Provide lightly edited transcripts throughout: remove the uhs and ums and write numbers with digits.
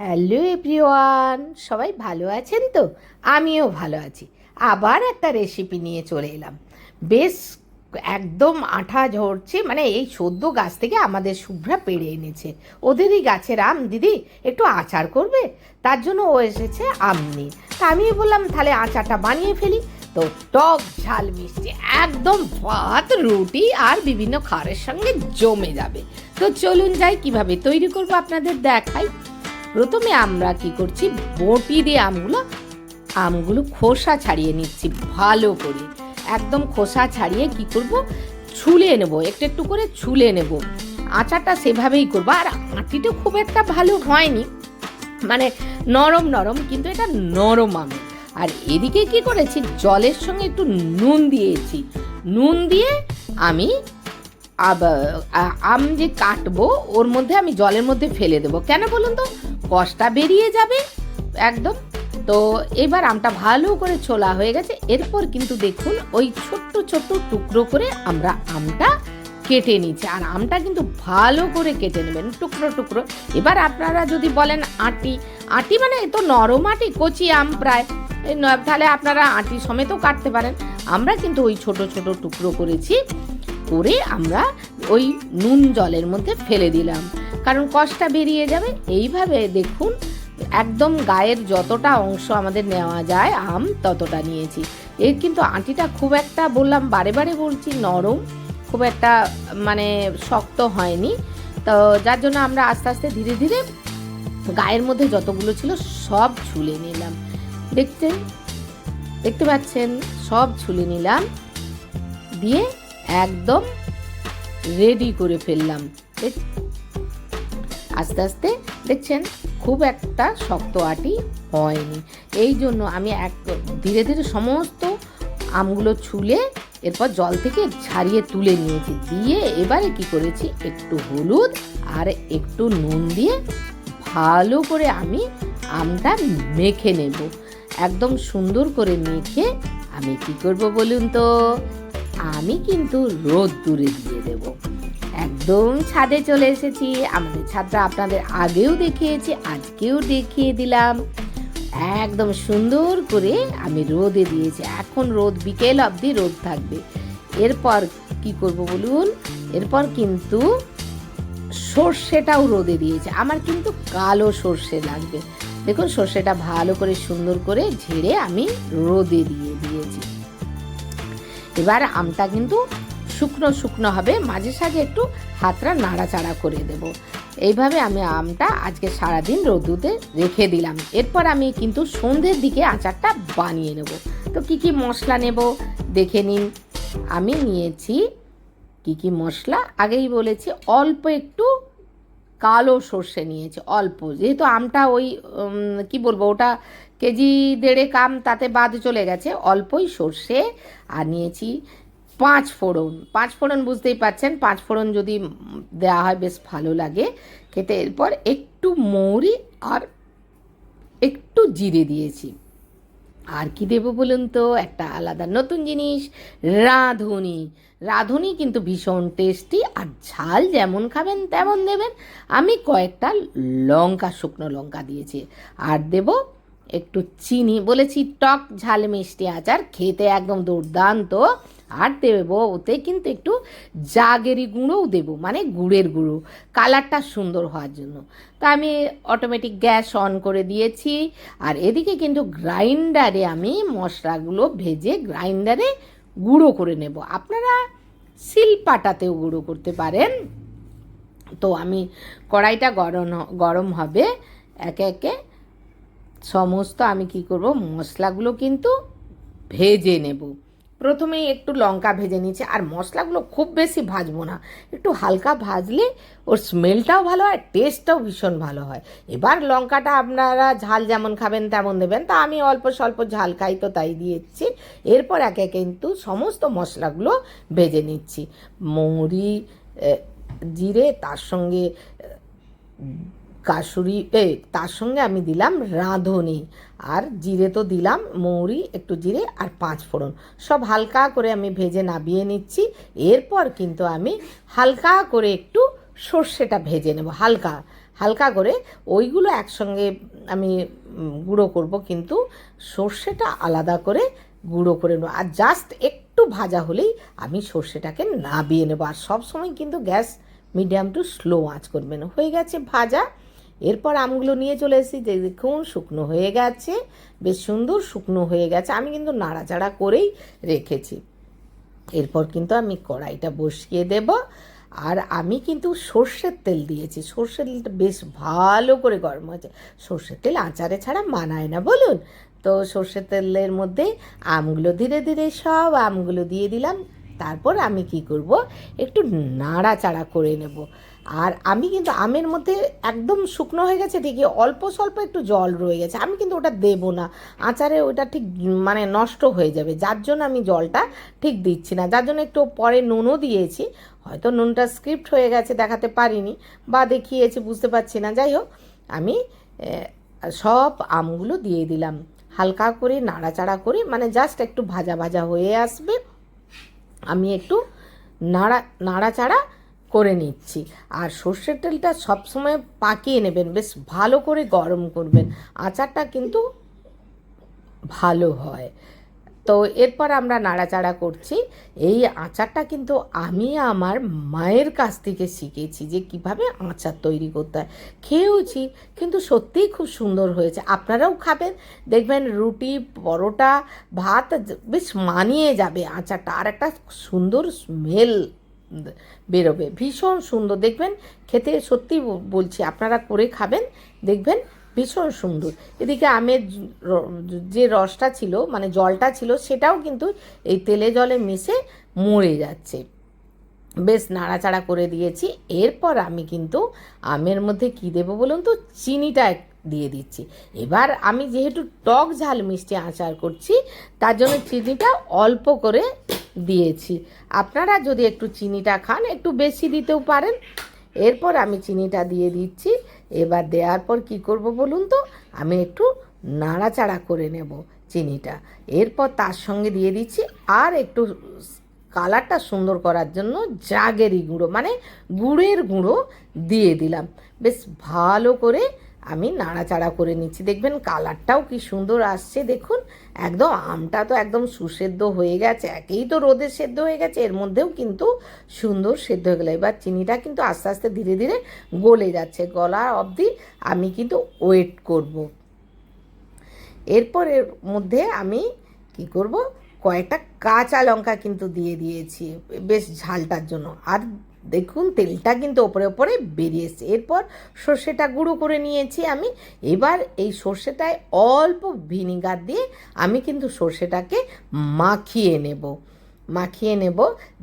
Hello everyone, সবাই ভালো আছেন তো? আমিও ভালো আছি। আবার একটা রেসিপি নিয়ে চলে এলাম। বেশ একদম আঠা ঝরছে, মানে এই সদ্য গাছ থেকে আমাদের শুভ্রা পেড়ে এনেছে। ওদেরই গাছের আম। দিদি একটু আচার করবে? তার জন্য ও এসেছে আম নিয়ে। তা আমি বললাম তাহলে আচারটা বানিয়ে ফেলি। তো টক ঝাল মিষ্টি একদম ভাত, রুটি আর বিভিন্ন খাবারের সঙ্গে জমে যাবে। তো চলুন যাই, কিভাবে তৈরি করবো আপনাদের দেখাই। প্রথমে আমরা কি করছি, বটি দিয়ে আমগুলো খোসা ছাড়িয়ে নিচ্ছি ভালো করে। একদম খোসা ছাড়িয়ে কি করব, ছুলে নেব, একটু একটু করে ছুলে নেব। আচারটা সেভাবেই করবো। আর আটিটা খুব একটা ভালো হয়নি, মানে নরম নরম, কিন্তু এটা নরম আম। আর এদিকে কি করেছি, জলের সঙ্গে একটু নুন দিয়েছি। নুন দিয়ে আমি আম যে কাটবো ওর মধ্যে আমি জলের মধ্যে ফেলে দেবো। কেন বলুন তো? কষটা বেরিয়ে যাবে একদম। তো এবার আমটা ভালো করে ছোলা হয়ে গেছে। এরপর কিন্তু দেখুন ওই ছোট্ট ছোট্ট টুকরো করে আমরা আমটা কেটে নিচ্ছি। আর আমটা কিন্তু ভালো করে কেটে নেবেন টুকরো টুকরো। এবার আপনারা যদি বলেন আটি, আটি মানে তো নরম আটি, কচি আম প্রায়, তাহলে আপনারা আটি সমেতও কাটতে পারেন। আমরা কিন্তু ওই ছোট ছোট টুকরো করেছি, করে আমরা ওই নুন জলের মধ্যে ফেলে দিলাম, কারণ কষটা বেরিয়ে যাবে। এইভাবে দেখুন একদম গায়ের যতটা অংশ আমাদের নেওয়া যায় আম ততটা নিয়েছি। এর কিন্তু আটিটা খুব একটা, বললাম বারে বারে বলছি, নরম, খুব একটা মানে শক্ত হয়নি। তো যার জন্য আমরা আস্তে আস্তে ধীরে ধীরে গায়ের মধ্যে যতগুলো ছিল সব ছুলে নিলাম। দেখতে পাচ্ছেন, সব ছুলে নিলাম, দিয়ে একদম রেডি করে ফেললাম। আস্তে আস্তে দেখছেন খুব একটা শক্ত আটি হয়নি। এই জন্য আমি ধীরে ধীরে সমস্ত আমগুলো ছুলে এরপর জল থেকে ছাড়িয়ে তুলে নিয়েছি। দিয়ে এবারে কি করেছি, একটু হলুদ আর একটু নুন দিয়ে ভালো করে আমি আমটা মেখে নেব। একদম সুন্দর করে মেখে আমি কি করব বলুন তো, আমি কিন্তু রোদ্দুরে দিয়ে দেব। একদম ছাদে চলে এসেছি। আমাদের ছাদটা আপনাদের আগেও দেখিয়েছি, আজকেও দেখিয়ে দিলাম। একদম সুন্দর করে আমি রোদে দিয়েছি। এখন রোদ বিকেল অবধি রোদ থাকবে। এরপর কি করব বলুন, এরপর কিন্তু সর্ষেটাও রোদে দিয়েছে। আমার কিন্তু কালো সর্ষে লাগবে। দেখুন সর্ষেটা ভালো করে সুন্দর করে ঝেড়ে আমি রোদে দিয়ে দিয়েছি। এবার আমটা কিন্তু শুকনো শুকনো হবে, মাঝে সাঝে একটু হাতটা নাড়াচাড়া করে দেব। এইভাবে আমি আমটা আজকে সারাদিন রোদুতে রেখে দিলাম। এরপর আমি কিন্তু সন্ধ্যের দিকে আচারটা বানিয়ে নেব। তো কি কি মশলা নেব দেখে নিন। আমি নিয়েছি কি কি মশলা, আগেই বলেছি, অল্প একটু কালো সর্ষে নিয়েছি, অল্প, যেহেতু আমটা ওই কি বলবো, ওটা কেজি দেড়েক আম, তাতে বাদ চলে গেছে। অল্পই সর্ষে। আর নিয়েছি পাঁচ ফোড়ন। পাঁচ ফোড়ন বুঝতেই পারছেন, পাঁচ ফোড়ন যদি দেওয়া হয় বেশ ভালো লাগে খেতে। এরপর একটু মৌরি আর একটু জিরে দিয়েছি। আর কি দেবো বলুন তো, একটা আলাদা নতুন জিনিস, রাঁধুনি। রাঁধুনি কিন্তু ভীষণ টেস্টি, আর ঝাল যেমন খাবেন তেমন দেবেন। আমি কয়েকটা লঙ্কা, শুকনো লঙ্কা দিয়েছি। আর দেব একটু চিনি। বলেছি টক ঝাল মিষ্টি আচার, খেতে একদম দুর্দান্ত। আর দেবো ওতে কিন্তু একটু জাগেরি গুঁড়োও দেবো, মানে গুড়ের গুঁড়ো, কালারটা সুন্দর হওয়ার জন্য। তো আমি অটোমেটিক গ্যাস অন করে দিয়েছি। আর এদিকে কিন্তু গ্রাইন্ডারে আমি মশলাগুলো ভেজে গ্রাইন্ডারে গুঁড়ো করে নেব। আপনারা শিলপাটাতেও গুঁড়ো করতে পারেন। তো আমি কড়াইটা গরম হবে, একে একে সমস্ত আমি কি করব, মশলাগুলো কিন্তু ভেজে নেব। প্রথমেই একটু লঙ্কা ভেজে নিচ্ছি। আর মশলাগুলো খুব বেশি ভাজবো না, একটু হালকা ভাজলে ওর স্মেলটাও ভালো হয়, টেস্টটাও ভীষণ ভালো হয়। এবার লঙ্কাটা আপনারা ঝাল যেমন খাবেন তেমন দেবেন, তা আমি অল্প স্বল্প ঝাল খাই তো তাই দিয়েছি। এরপর একে কিন্তু সমস্ত মশলাগুলো ভেজে নিচ্ছি। মৌরি, জিরে, তার সঙ্গে কাসুরি, তার সঙ্গে আমি দিলাম রাঁধুনি, আর জিরে তো দিলাম, মৌরি, একটু জিরে আর পাঁচ ফোড়ন, সব হালকা করে আমি ভেজে নাবিয়ে নিচ্ছি। এরপর কিন্তু আমি হালকা করে একটু সর্ষেটা ভেজে নেব, হালকা হালকা করে ওইগুলো একসঙ্গে আমি গুঁড়ো করব, কিন্তু সর্ষেটা আলাদা করে গুঁড়ো করে নেবো। আর জাস্ট একটু ভাজা হলেই আমি সর্ষেটাকে নাবিয়ে নেবো। আর সবসময় কিন্তু গ্যাস মিডিয়াম টু স্লো আঁচ করবেন। হয়ে গেছে ভাজা। এরপর আমগুলো নিয়ে চলে এসেছি, যে দেখুন শুকনো হয়ে গেছে, বেশ সুন্দর শুকনো হয়ে গেছে। আমি কিন্তু নাড়াচাড়া করেই রেখেছি। এরপর কিন্তু আমি কড়াইটা বসিয়ে দেব। আর আমি কিন্তু সর্ষের তেল দিয়েছি, সর্ষের তেলটা বেশ ভালো করে গরম হয়েছে। সর্ষের তেল আচারে ছাড়া মানায় না বলুন। তো সর্ষের তেলের মধ্যে আমগুলো ধীরে ধীরে সব আমগুলো দিয়ে দিলাম। তারপর আমি কি করব, একটু নাড়াচাড়া করে নেব। আর আমি কিন্তু আমের মধ্যে একদম শুকনো হয়ে গেছে ঠিকই, অল্প স্বল্প একটু জল রয়ে গেছে, আমি কিন্তু ওটা দেবো না, আচারে ওটা ঠিক মানে নষ্ট হয়ে যাবে, যার জন্য আমি জলটা ঠিক দিচ্ছি না। যার জন্য একটু পরে নুনও দিয়েছি, হয়তো নুনটা স্ক্রিপ্ট হয়ে গেছে, দেখাতে পারিনি বা দেখিয়েছি বুঝতে পারছি না। যাই হোক, আমি সব আমগুলো দিয়ে দিলাম, হালকা করে নাড়াচাড়া করে, মানে জাস্ট একটু ভাজা ভাজা হয়ে আসবে, আমি একটু নাড়াচাড়া করে নিচ্ছি। আর সর্ষের তেলটা সবসময় পাকিয়ে নেবেন, বেশ ভালো করে গরম করবেন, আচারটা কিন্তু ভালো হয়। তো এরপর আমরা নাড়াচাড়া করছি। এই আচারটা কিন্তু আমি আমার মায়ের কাছ থেকে শিখেছি, যে কিভাবে আচার তৈরি করতে হয়। খেয়েওছি, কিন্তু সত্যিই খুব সুন্দর হয়েছে। আপনারাও খাবেন, দেখবেন রুটি, পরোটা, ভাত বেশ মানিয়ে যাবে আচারটা। আর একটা সুন্দর স্মেল বেরোবে, ভীষণ সুন্দর, দেখবেন খেতে। সত্যি বলছি, আপনারা করে খাবেন, দেখবেন ভীষণ সুন্দর। এদিকে আমের যে রসটা ছিল, মানে জলটা ছিল, সেটাও কিন্তু এই তেলে জলে মিশে মরে যাচ্ছে। বেশ নাড়াচাড়া করে দিয়েছি। এরপর আমি কিন্তু আমের মধ্যে কি দেবো বলুন তো, চিনিটা দিয়ে দিচ্ছি। এবার আমি যেহেতু টক ঝাল মিষ্টি আচার করছি, তার জন্য চিনিটা অল্প করে দিয়েছি। আপনারা যদি একটু চিনিটা খান, একটু বেশি দিতেও পারেন। এরপর আমি চিনিটা দিয়ে দিচ্ছি। এবার দেওয়ার পর কি করব বলুন তো, আমি একটু নাড়াচাড়া করে নেব চিনিটা। এরপর তার সঙ্গে দিয়ে দিচ্ছি আর একটু কালারটা সুন্দর করার জন্য জাগেরি গুঁড়ো, মানে গুড়ের গুঁড়ো দিয়ে দিলাম। বেশ ভালো করে আমি নাড়াচাড়া করে নিচ্ছি, দেখবেন কালারটাও কি সুন্দর আসছে। দেখুন একদম আমটা তো একদম সুসেদ্ধ হয়ে গেছে, একেই তো রোদে সেদ্ধ হয়ে গেছে, এর মধ্যেও কিন্তু সুন্দর সেদ্ধ হয়ে গেলো। এবার চিনিটা কিন্তু আস্তে আস্তে ধীরে ধীরে গলে যাচ্ছে, গলা অবধি আমি কিন্তু ওয়েট করব। এরপর এর মধ্যে আমি কি করব, কয়েকটা কাঁচা লঙ্কা কিন্তু দিয়ে দিয়েছি বেশ ঝালটার জন্য। আর দেখুন তেলটা কিন্তু ওপরে ওপরে বেরিয়ে এসছে। এরপর সর্ষেটা গুঁড়ো করে নিয়েছি আমি। এবার এই সর্ষেটায় অল্প ভিনিগার দিয়ে আমি কিন্তু সর্ষেটাকে মাখিয়ে নেব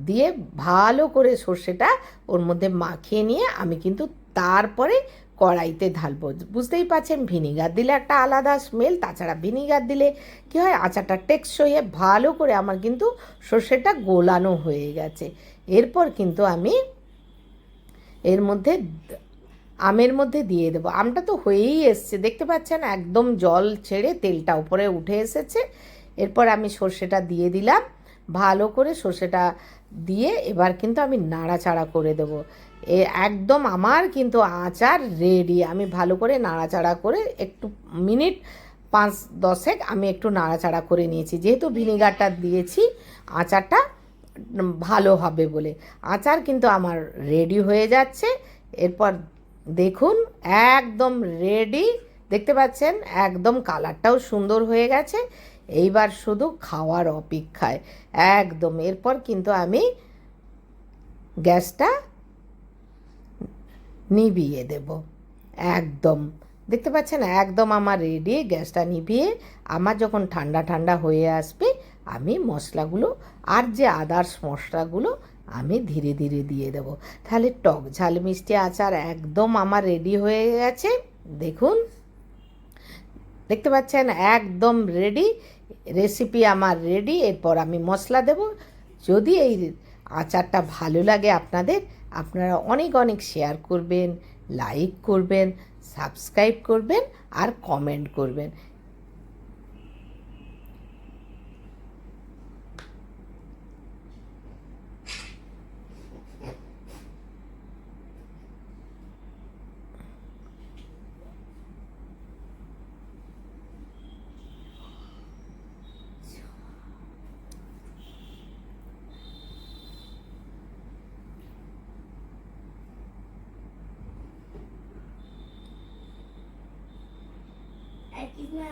দিয়ে ভালো করে সর্ষেটা ওর মধ্যে মাখিয়ে নিয়ে আমি কিন্তু তারপরে কড়াইতে ঢালবো। বুঝতেই পারছেন, ভিনিগার দিলে একটা আলাদা স্মেল, তাছাড়া ভিনিগার দিলে কী হয়, আচারটা টেকসই হয়ে ভালো করে আমার কিন্তু সর্ষেটা গোলানো হয়ে গেছে। এরপর কিন্তু আমি এর মধ্যে আমের মধ্যে দিয়ে দেবো। আমটা তো হয়েই এসছে, দেখতে পাচ্ছেন একদম জল ছেড়ে তেলটা উপরে উঠে এসেছে। এরপর আমি সর্ষেটা দিয়ে দিলাম, ভালো করে সর্ষেটা দিয়ে এবার কিন্তু আমি নাড়াচাড়া করে দেবো। একদম আমার কিন্তু আচার রেডি। আমি ভালো করে নাড়াচাড়া করে একটু মিনিট 5-10 আমি একটু নাড়াচাড়া করে নিয়েছি, যেহেতু ভিনিগারটা দিয়েছি আচারটা ভালো হবে বলে। আচার কিন্তু আমার রেডি হয়ে যাচ্ছে। এরপর দেখুন একদম রেডি, দেখতে পাচ্ছেন একদম কালারটাও সুন্দর হয়ে গেছে। এইবার শুধু খাওয়ার অপেক্ষায় একদম। এরপর কিন্তু আমি গ্যাসটা নিভিয়ে দেব একদম। দেখতে পাচ্ছেন একদম আমার রেডি। গ্যাসটা নিভিয়ে আমার যখন ঠান্ডা ঠান্ডা হয়ে আসবে, আমি মশলাগুলো আর যে আদার্স মশলাগুলো আমি ধীরে ধীরে দিয়ে দেব। তাহলে টক ঝাল মিষ্টি আচার একদম আমার রেডি হয়ে গেছে। দেখুন, দেখতে পাচ্ছেন একদম রেডি, রেসিপি আমার রেডি। এরপর আমি মশলা দেব। যদি এই আচারটা ভালো লাগে আপনাদের, আপনারা অনেক অনেক শেয়ার করবেন, লাইক করবেন, সাবস্ক্রাইব করবেন আর কমেন্ট করবেন। না